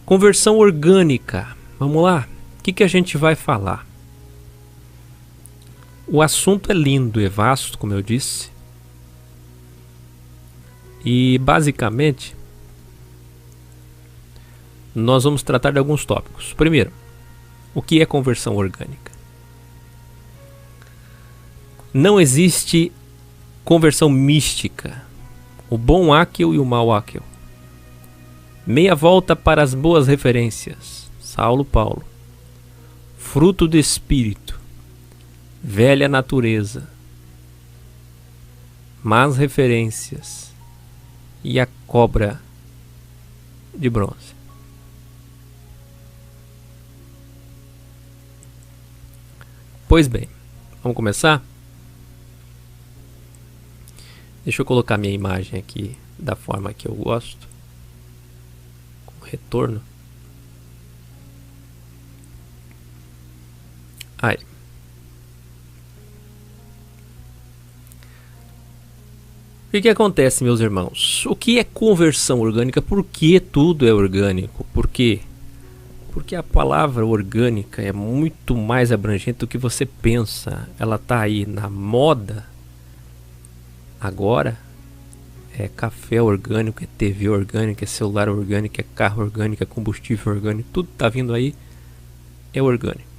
Conversão orgânica. Vamos lá? O que a gente vai falar? O assunto é lindo e vasto, como eu disse. E basicamente, nós vamos tratar de alguns tópicos. Primeiro, o que é conversão orgânica? Não existe conversão mística. O bom Áquel e o mau Áquel. Meia volta para as boas referências. Saulo Paulo. Fruto do Espírito. Velha natureza. Más referências. E a cobra de bronze. Pois bem, vamos começar? Deixa eu colocar minha imagem aqui da forma que eu gosto. Com retorno. Aí. O que acontece, meus irmãos? O que é conversão orgânica? Por que tudo é orgânico? Por quê? Porque a palavra orgânica é muito mais abrangente do que você pensa. Ela está aí na moda. Agora é café orgânico, é TV orgânica, é celular orgânico, é carro orgânico, é combustível orgânico. Tudo está vindo aí é orgânico.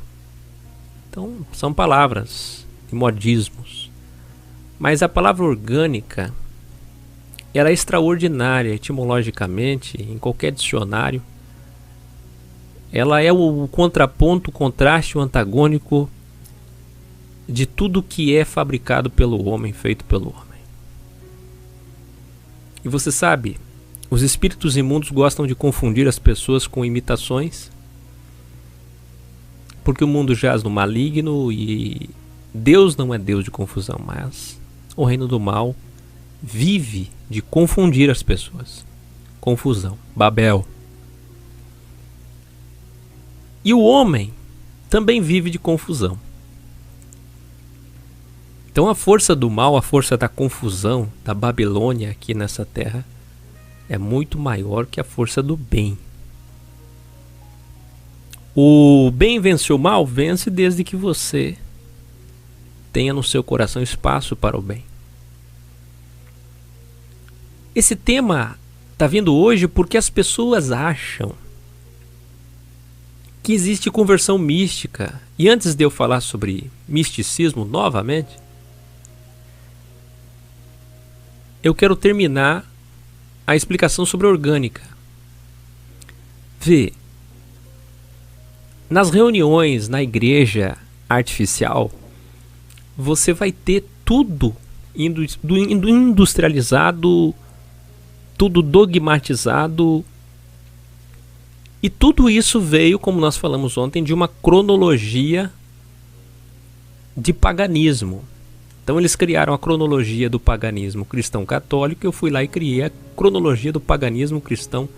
Então são palavras e modismos. Mas a palavra orgânica, ela é extraordinária etimologicamente, em qualquer dicionário. Ela é o contraponto, o contraste, o antagônico de tudo que é fabricado pelo homem, feito pelo homem. E você sabe, os espíritos imundos gostam de confundir as pessoas com imitações, porque o mundo jaz no maligno e Deus não é Deus de confusão, mas o reino do mal vive de confundir as pessoas. Confusão, Babel. E o homem também vive de confusão. Então a força do mal, a força da confusão, da Babilônia aqui nessa terra, é muito maior que a força do bem. O bem vence o mal? Vence desde que você tenha no seu coração espaço para o bem. Esse tema está vindo hoje porque as pessoas acham que existe conversão mística. E antes de eu falar sobre misticismo novamente, eu quero terminar a explicação sobre orgânica. Vê, nas reuniões na igreja artificial, você vai ter tudo industrializado, tudo dogmatizado. E tudo isso veio, como nós falamos ontem, de uma cronologia de paganismo. Então eles criaram a cronologia do paganismo cristão católico e eu fui lá e criei a cronologia do paganismo cristão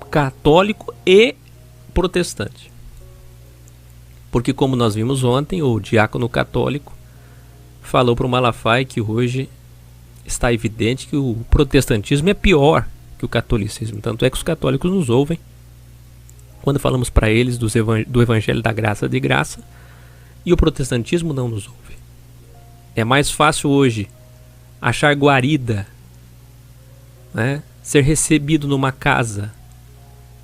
católico e protestante. Porque como nós vimos ontem, o diácono católico falou para o Malafaia que hoje está evidente que o protestantismo é pior que o catolicismo. Tanto é que os católicos nos ouvem quando falamos para eles do Evangelho da Graça de Graça, e o protestantismo não nos ouve. É mais fácil hoje achar guarida, né? Ser recebido numa casa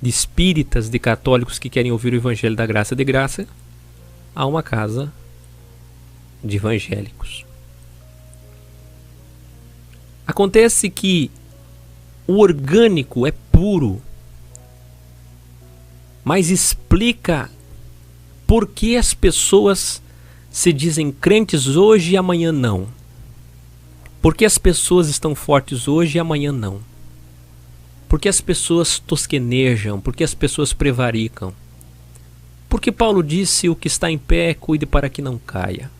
de espíritas, de católicos que querem ouvir o Evangelho da Graça de Graça, a uma casa de evangélicos. Acontece que o orgânico é puro, mas explica por que as pessoas se dizem crentes hoje e amanhã não. Por que as pessoas estão fortes hoje e amanhã não. Por que as pessoas tosquenejam, por que as pessoas prevaricam. Porque Paulo disse: o que está em pé, cuide para que não caia.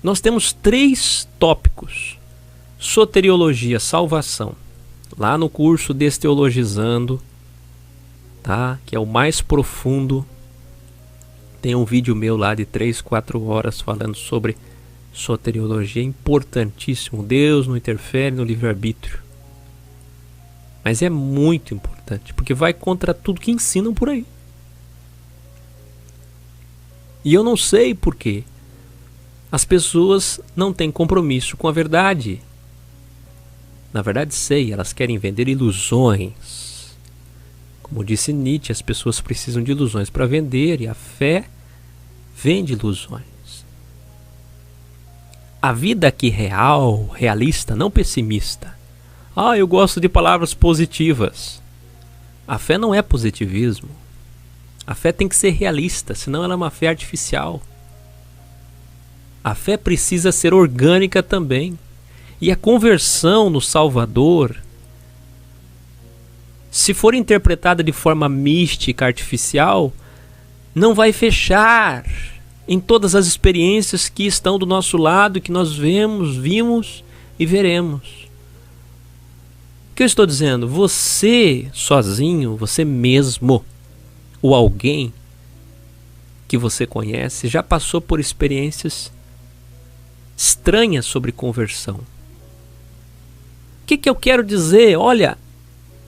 Nós temos 3 tópicos: soteriologia, salvação. Lá no curso Desteologizando, tá? Que é o mais profundo. Tem um vídeo meu lá de 3, 4 horas falando sobre soteriologia. Importantíssimo. Deus não interfere no livre-arbítrio. Mas é muito importante, porque vai contra tudo que ensinam por aí. E eu não sei por quê. As pessoas não têm compromisso com a verdade. Na verdade, sei, elas querem vender ilusões. Como disse Nietzsche, as pessoas precisam de ilusões para vender, e a fé vende ilusões. A vida aqui real, realista, não pessimista. Eu gosto de palavras positivas. A fé não é positivismo. A fé tem que ser realista, senão ela é uma fé artificial. A fé precisa ser orgânica também. E a conversão no Salvador, se for interpretada de forma mística, artificial, não vai fechar em todas as experiências que estão do nosso lado, que nós vimos e veremos. O que eu estou dizendo? Você sozinho, você mesmo, ou alguém que você conhece, já passou por experiências estranhas sobre conversão. O que eu quero dizer? Olha,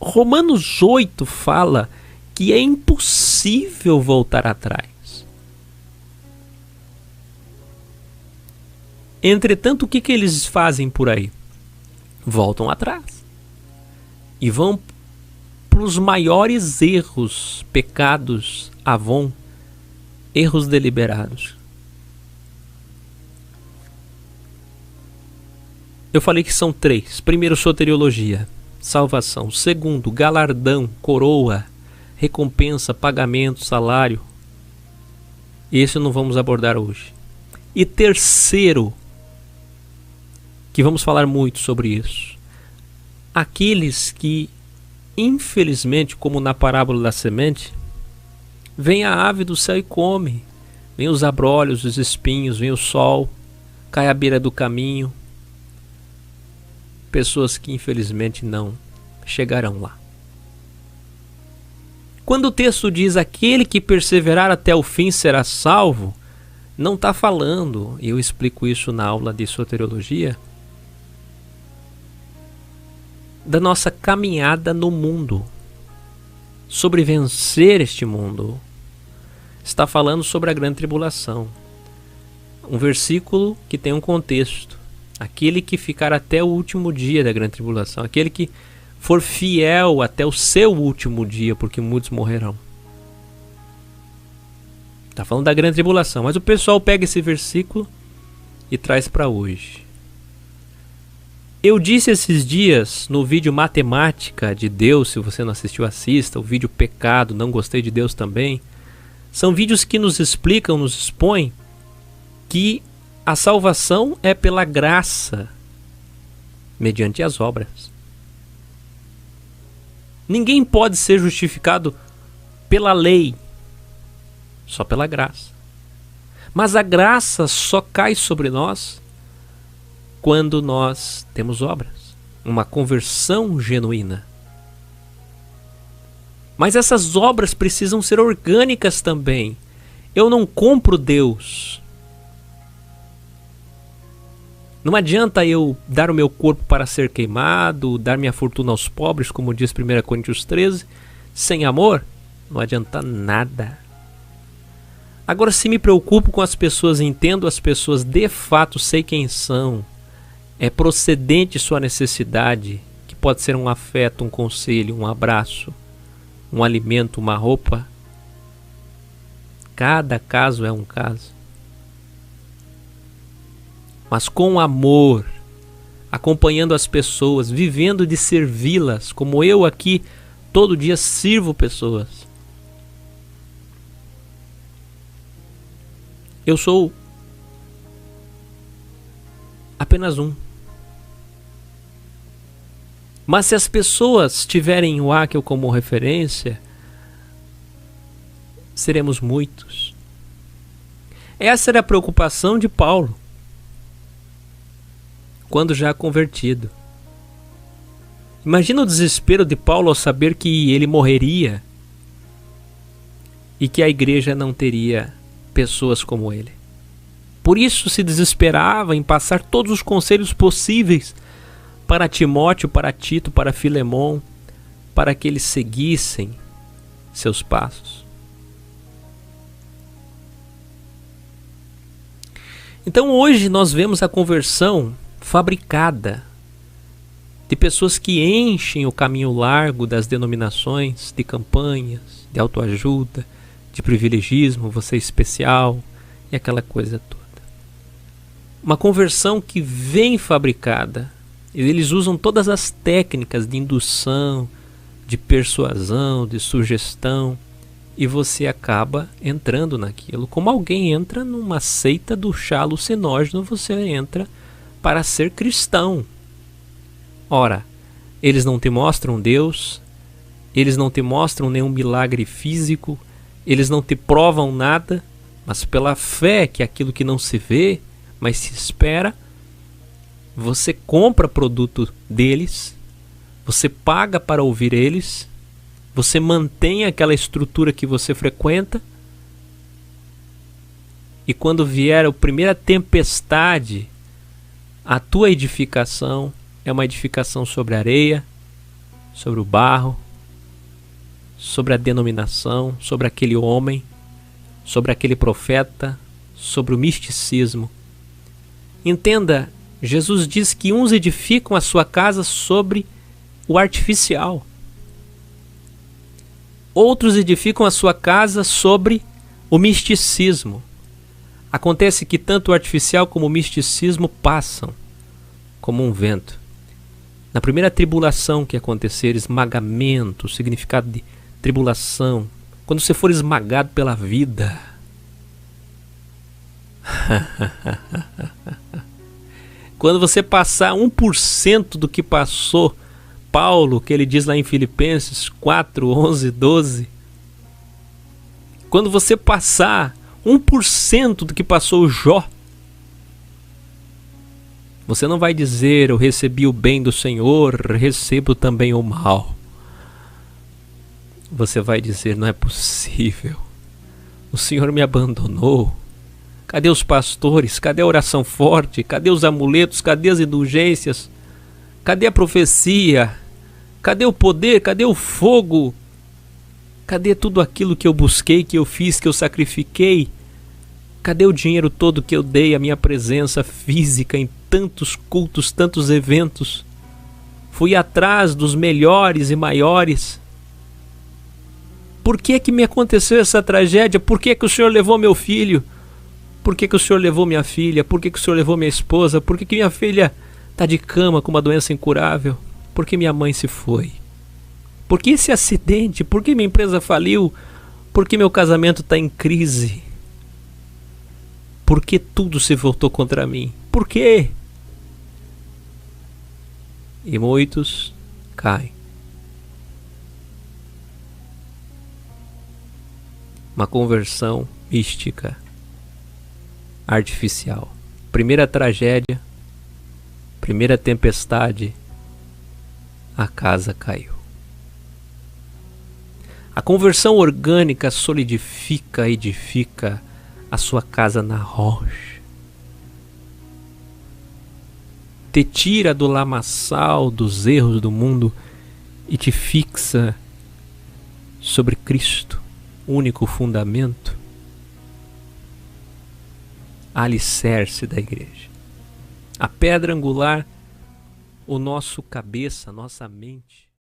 Romanos 8 fala que é impossível voltar atrás. Entretanto, o que eles fazem por aí? Voltam atrás. E vão para os maiores erros, pecados, avon, erros deliberados. Eu falei que são 3. Primeiro, soteriologia, salvação. Segundo, galardão, coroa, recompensa, pagamento, salário. Esse não vamos abordar hoje. E terceiro, que vamos falar muito sobre isso, aqueles que, infelizmente, como na parábola da semente, vem a ave do céu e come, vem os abrolhos, os espinhos, vem o sol, cai à beira do caminho. Pessoas que infelizmente não chegarão lá. Quando o texto diz aquele que perseverar até o fim será salvo, não está falando, e eu explico isso na aula de soteriologia, da nossa caminhada no mundo, sobre vencer este mundo. Está falando sobre a grande tribulação. Um versículo que tem um contexto. Aquele que ficar até o último dia da grande tribulação. Aquele que for fiel até o seu último dia, porque muitos morrerão. Está falando da grande tribulação. Mas o pessoal pega esse versículo e traz para hoje. Eu disse esses dias no vídeo Matemática de Deus, se você não assistiu, assista. O vídeo Pecado, Não Gostei de Deus também. São vídeos que nos explicam, nos expõem que a salvação é pela graça, mediante as obras. Ninguém pode ser justificado pela lei, só pela graça. Mas a graça só cai sobre nós quando nós temos obras, uma conversão genuína. Mas essas obras precisam ser orgânicas também. Eu não compro Deus. Não adianta eu dar o meu corpo para ser queimado, dar minha fortuna aos pobres, como diz 1 Coríntios 13, sem amor, não adianta nada. Agora, se me preocupo com as pessoas, entendo as pessoas, de fato sei quem são, é procedente sua necessidade, que pode ser um afeto, um conselho, um abraço, um alimento, uma roupa. Cada caso é um caso. Mas com amor, acompanhando as pessoas, vivendo de servi-las, como eu aqui todo dia sirvo pessoas. Eu sou apenas um. Mas se as pessoas tiverem o Haeckel como referência, seremos muitos. Essa era a preocupação de Paulo, quando já convertido. Imagina o desespero de Paulo ao saber que ele morreria e que a igreja não teria pessoas como ele. Por isso se desesperava em passar todos os conselhos possíveis para Timóteo, para Tito, para Filemon, para que eles seguissem seus passos. Então hoje nós vemos a conversão fabricada de pessoas que enchem o caminho largo das denominações, de campanhas, de autoajuda, de privilegismo, você é especial e aquela coisa toda. Uma conversão que vem fabricada. Eles usam todas as técnicas de indução, de persuasão, de sugestão, e você acaba entrando naquilo. Como alguém entra numa seita do chá alucinógeno, você entra para ser cristão. Ora, eles não te mostram Deus, eles não te mostram nenhum milagre físico, eles não te provam nada, mas pela fé que aquilo que não se vê, mas se espera, você compra produto deles, você paga para ouvir eles, você mantém aquela estrutura que você frequenta, e quando vier a primeira tempestade, a tua edificação é uma edificação sobre a areia, sobre o barro, sobre a denominação, sobre aquele homem, sobre aquele profeta, sobre o misticismo. Entenda, Jesus diz que uns edificam a sua casa sobre o artificial. Outros edificam a sua casa sobre o misticismo. Acontece que tanto o artificial como o misticismo passam como um vento. Na primeira tribulação que acontecer, esmagamento, o significado de tribulação, quando você for esmagado pela vida, quando você passar 1% do que passou Paulo, que ele diz lá em Filipenses 4, 11, 12, quando você passar 1% do que passou Jó, você não vai dizer: eu recebi o bem do Senhor, recebo também o mal. Você vai dizer: não é possível, o Senhor me abandonou. Cadê os pastores? Cadê a oração forte? Cadê os amuletos? Cadê as indulgências? Cadê a profecia? Cadê o poder? Cadê o fogo? Cadê tudo aquilo que eu busquei, que eu fiz, que eu sacrifiquei? Cadê o dinheiro todo que eu dei, a minha presença física em tantos cultos, tantos eventos? Fui atrás dos melhores e maiores. Por que que me aconteceu essa tragédia? Por que que o Senhor levou meu filho? Por que que o Senhor levou minha filha? Por que que o Senhor levou minha esposa? Por que que minha filha está de cama com uma doença incurável? Por que minha mãe se foi? Por que esse acidente? Por que minha empresa faliu? Por que meu casamento está em crise? Por que tudo se voltou contra mim? Por quê? E muitos caem. Uma conversão mística, artificial. Primeira tragédia, primeira tempestade, a casa caiu. A conversão orgânica solidifica, edifica a sua casa na rocha. Te tira do lamaçal dos erros do mundo e te fixa sobre Cristo, único fundamento, alicerce da igreja. A pedra angular, o nosso cabeça, a nossa mente.